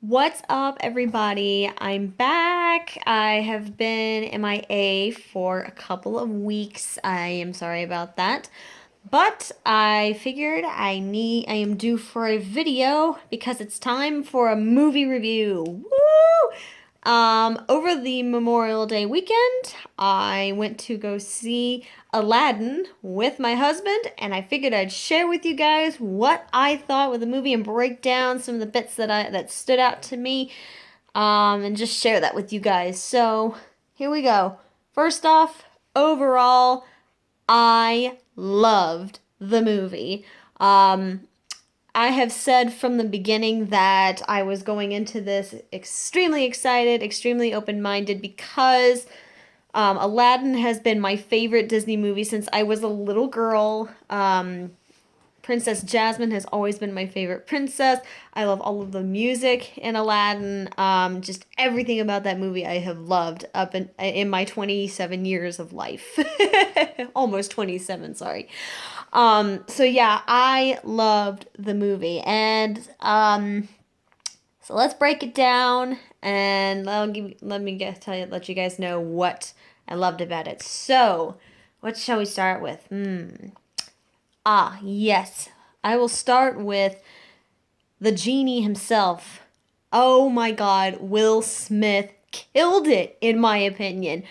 What's up, everybody? I'm back. I have been MIA for a couple of weeks. I am sorry about that. But I figured I am due for a video because it's time for a movie review. Woo! Over the Memorial Day weekend, I went to go see Aladdin with my husband, and I figured I'd share with you guys what I thought with the movie and break down some of the bits that stood out to me, and just share that with you guys. So here we go. First off, overall, I loved the movie. I have said from the beginning that I was going into this extremely excited, extremely open minded because Aladdin has been my favorite Disney movie since I was a little girl. Princess Jasmine has always been my favorite princess. I love all of the music in Aladdin. Just everything about that movie I have loved up in my 27 years of life. Almost 27, sorry. So yeah, I loved the movie. And so let's break it down and let you guys know what I loved about it. So, what shall we start with? Yes. I will start with the genie himself. Oh my God, Will Smith killed it, in my opinion.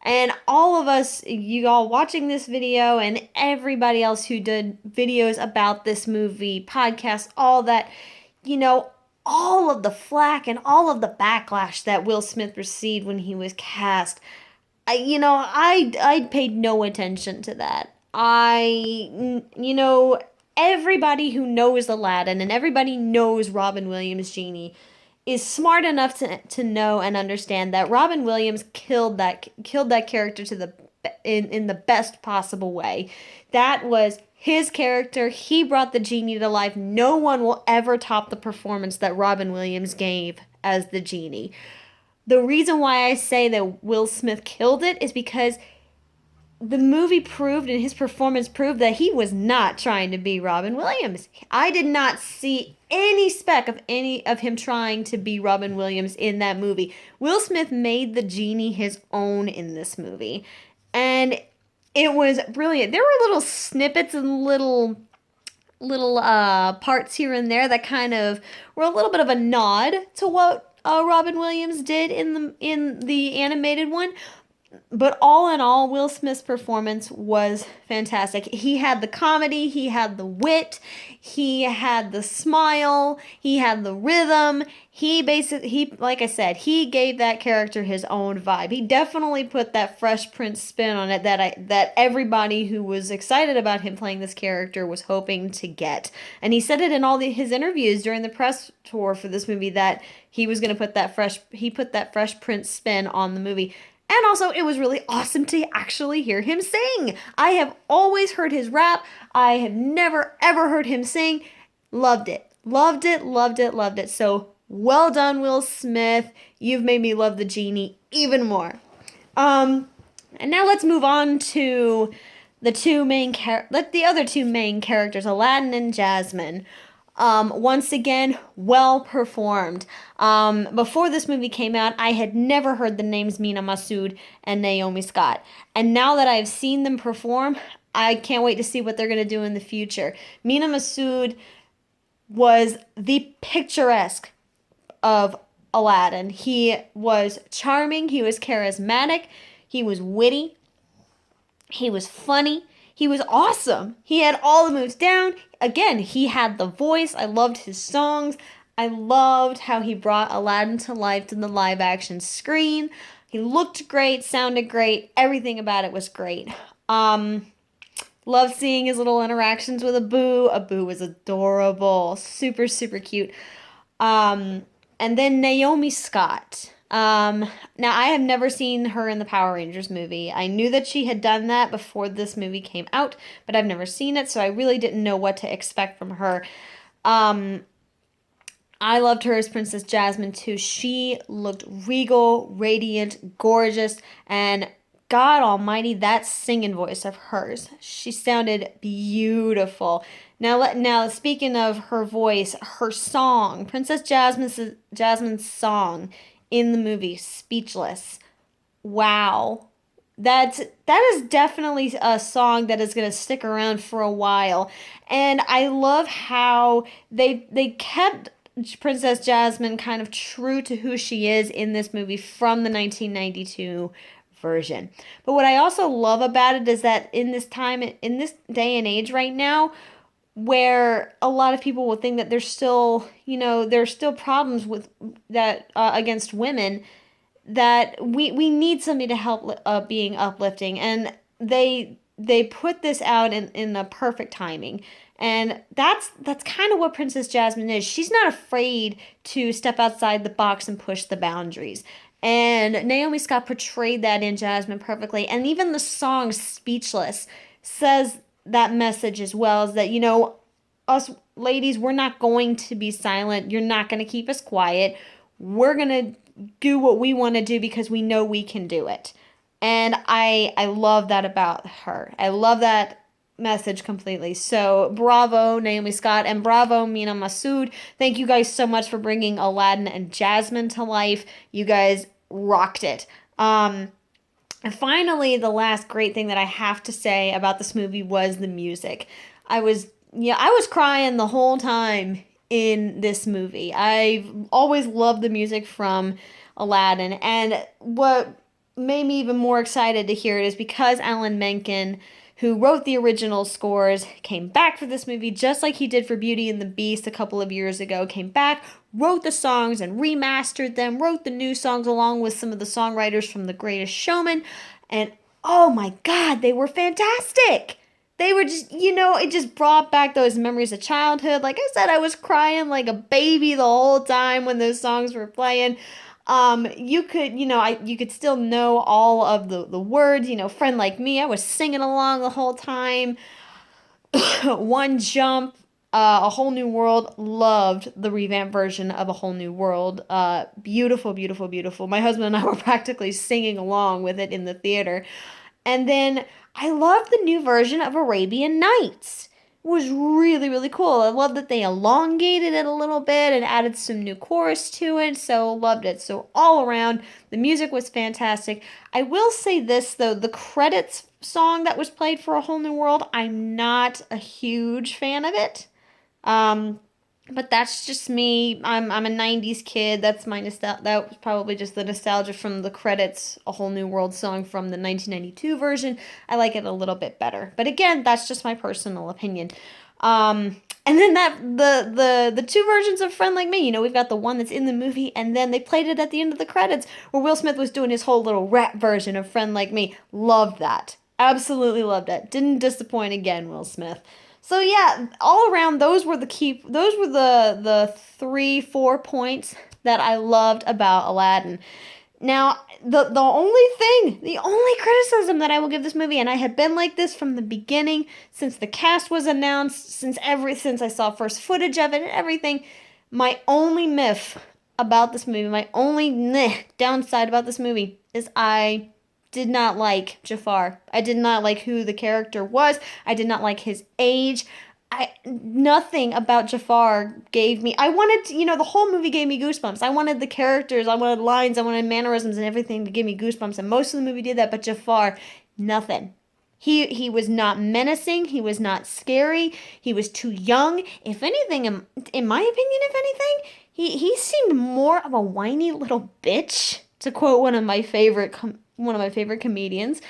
And all of us, you all watching this video, and everybody else who did videos about this movie, podcasts, all that, you know, all of the flack and all of the backlash that Will Smith received when he was cast. I paid no attention to that. Everybody who knows Aladdin and everybody knows Robin Williams' Genie is smart enough to know and understand that Robin Williams killed that character in the best possible way. That was his character. He brought the genie to life. No one will ever top the performance that Robin Williams gave as the genie. The reason why I say that Will Smith killed it is because the movie proved and his performance proved that he was not trying to be Robin Williams. I did not see any speck of any of him trying to be Robin Williams in that movie. Will Smith made the genie his own in this movie. And it was brilliant. There were little snippets and little parts here and there that kind of were a little bit of a nod to what Robin Williams did in the animated one, but all in all, Will Smith's performance was fantastic. He had the comedy, he had the wit, he had the smile, he had the rhythm. Like I said, he gave that character his own vibe. He definitely put that Fresh Prince spin on it that everybody who was excited about him playing this character was hoping to get. And he said it in his interviews during the press tour for this movie that he was going to put that Fresh Prince spin on the movie. And also, it was really awesome to actually hear him sing. I have always heard his rap. I have never, ever heard him sing. Loved it. Loved it, loved it, loved it. So, well done, Will Smith. You've made me love the genie even more. And now let's move on to the other two main characters, Aladdin and Jasmine. Once again, well performed. Before this movie came out, I had never heard the names Mina Masood and Naomi Scott. And now that I've seen them perform, I can't wait to see what they're going to do in the future. Mina Masood was the picturesque of Aladdin. He was charming, he was charismatic, he was witty, he was funny. He was awesome. He had all the moves down. Again, he had the voice. I loved his songs. I loved how he brought Aladdin to life to the live action screen. He looked great, sounded great. Everything about it was great. Loved seeing his little interactions with Abu. Abu was adorable. Super, super cute. And then Naomi Scott. Now I have never seen her in the Power Rangers movie. I knew that she had done that before this movie came out, but I've never seen it, so I really didn't know what to expect from her. I loved her as Princess Jasmine too. She looked regal, radiant, gorgeous, and God almighty, that singing voice of hers. She sounded beautiful. Now speaking of her voice, her song, Jasmine's song in the movie Speechless. Wow. That is definitely a song that is going to stick around for a while. And I love how they kept Princess Jasmine kind of true to who she is in this movie from the 1992 version. But what I also love about it is that in this day and age right now, where a lot of people will think that there's still, there's still problems with that against women, that we need somebody to help being uplifting, and they put this out in a perfect timing. And that's kind of what Princess Jasmine is. She's not afraid to step outside the box and push the boundaries. And Naomi Scott portrayed that in Jasmine perfectly. And even the song Speechless says that message as well, is that, us ladies, we're not going to be silent. You're not going to keep us quiet. We're going to do what we want to do because we know we can do it. And I love that about her. I love that message completely. So bravo, Naomi Scott, and bravo, Mina Masood. Thank you guys so much for bringing Aladdin and Jasmine to life. You guys rocked it. And finally, the last great thing that I have to say about this movie was the music. I was crying the whole time in this movie. I've always loved the music from Aladdin, and what made me even more excited to hear it is because Alan Menken, who wrote the original scores, came back for this movie just like he did for Beauty and the Beast a couple of years ago, came back, wrote the songs and remastered them, wrote the new songs along with some of the songwriters from The Greatest Showman, and oh my God, they were fantastic! They were just, it just brought back those memories of childhood. Like I said, I was crying like a baby the whole time when those songs were playing. You could, you could still know all of the words, Friend Like Me. I was singing along the whole time. One Jump, A Whole New World. Loved the revamped version of A Whole New World. Beautiful, beautiful, beautiful. My husband and I were practically singing along with it in the theater. And then I love the new version of Arabian Nights. It was really, really cool. I love that they elongated it a little bit and added some new chorus to it, so loved it. So all around, the music was fantastic. I will say this, though, the credits song that was played for A Whole New World, I'm not a huge fan of it. But that's just me. I'm a 90s kid. That's my nostalgia. That was probably just the nostalgia from the credits, A Whole New World song from the 1992 version. I like it a little bit better. But again, that's just my personal opinion. And then the two versions of Friend Like Me, we've got the one that's in the movie, and then they played it at the end of the credits where Will Smith was doing his whole little rap version of Friend Like Me. Loved that. Absolutely loved that. Didn't disappoint again, Will Smith. So yeah, all around, those were the 3-4 points that I loved about Aladdin. Now, the only criticism that I will give this movie, and I have been like this from the beginning, since the cast was announced, since I saw first footage of it and everything, my only myth about this movie, my only downside about this movie is I did not like Jafar. I did not like who the character was. I did not like his age. Nothing about Jafar gave me, I wanted to, the whole movie gave me goosebumps. I wanted the characters, I wanted lines, I wanted mannerisms and everything to give me goosebumps, and most of the movie did that, but Jafar, nothing. He was not menacing, he was not scary, he was too young. If anything, in my opinion, he seemed more of a whiny little bitch, to quote one of my favorite comedians,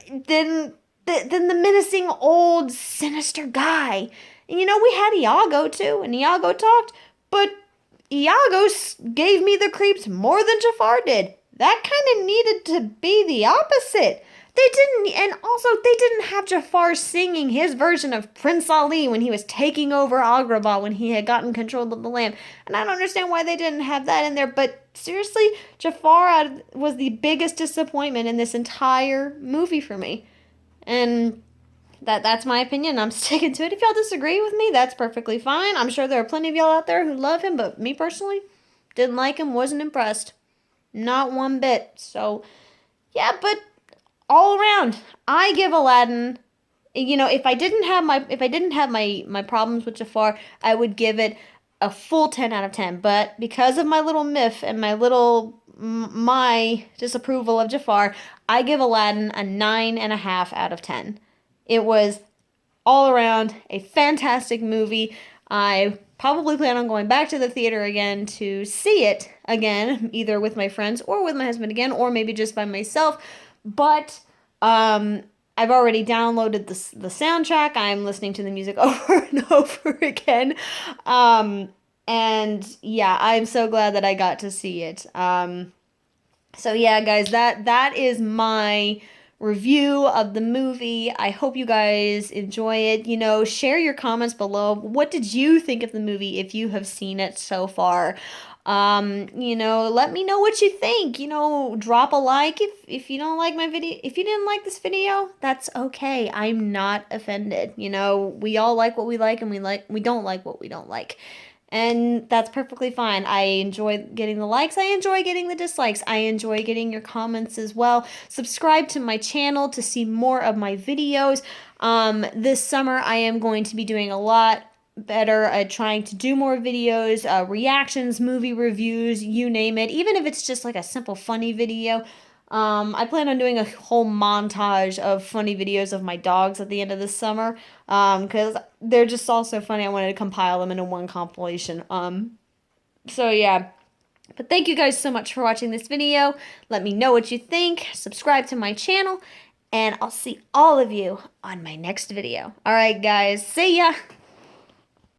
than the menacing old sinister guy. And we had Iago too, and Iago talked, but Iago gave me the creeps more than Jafar did. That kind of needed to be the opposite. They didn't have Jafar singing his version of Prince Ali when he was taking over Agrabah when he had gotten control of the lamp. And I don't understand why they didn't have that in there, but seriously, Jafar was the biggest disappointment in this entire movie for me. And that's my opinion. I'm sticking to it. If y'all disagree with me, that's perfectly fine. I'm sure there are plenty of y'all out there who love him, but me personally, didn't like him, wasn't impressed. Not one bit. So, yeah, but all around, I give Aladdin you know, if I didn't have my problems with Jafar, I would give it a full 10 out of 10. But because of my little miff and my disapproval of Jafar, I give Aladdin a 9.5 out of 10. It was all around a fantastic movie. I probably plan on going back to the theater again to see it again, either with my friends or with my husband again, or maybe just by myself. But I've already downloaded the soundtrack. I'm listening to the music over and over again. And yeah, I'm so glad that I got to see it. So yeah, guys, that is my review of the movie. I hope you guys enjoy it. You know, share your comments below. What did you think of the movie if you have seen it so far? You know, let me know what you think. You know, drop a like if you don't like my video. If you didn't like this video, that's okay. I'm not offended. You know, we all like what we like and we don't like what we don't like. And that's perfectly fine. I enjoy getting the likes. I enjoy getting the dislikes. I enjoy getting your comments as well. Subscribe to my channel to see more of my videos. This summer I am going to be doing a lot better at trying to do more videos, reactions, movie reviews, you name it. Even if it's just like a simple funny video. I plan on doing a whole montage of funny videos of my dogs at the end of the summer, because they're just all so funny. I wanted to compile them into one compilation. So yeah. But thank you guys so much for watching this video. Let me know what you think. Subscribe to my channel, and I'll see all of you on my next video. All right, guys. See ya!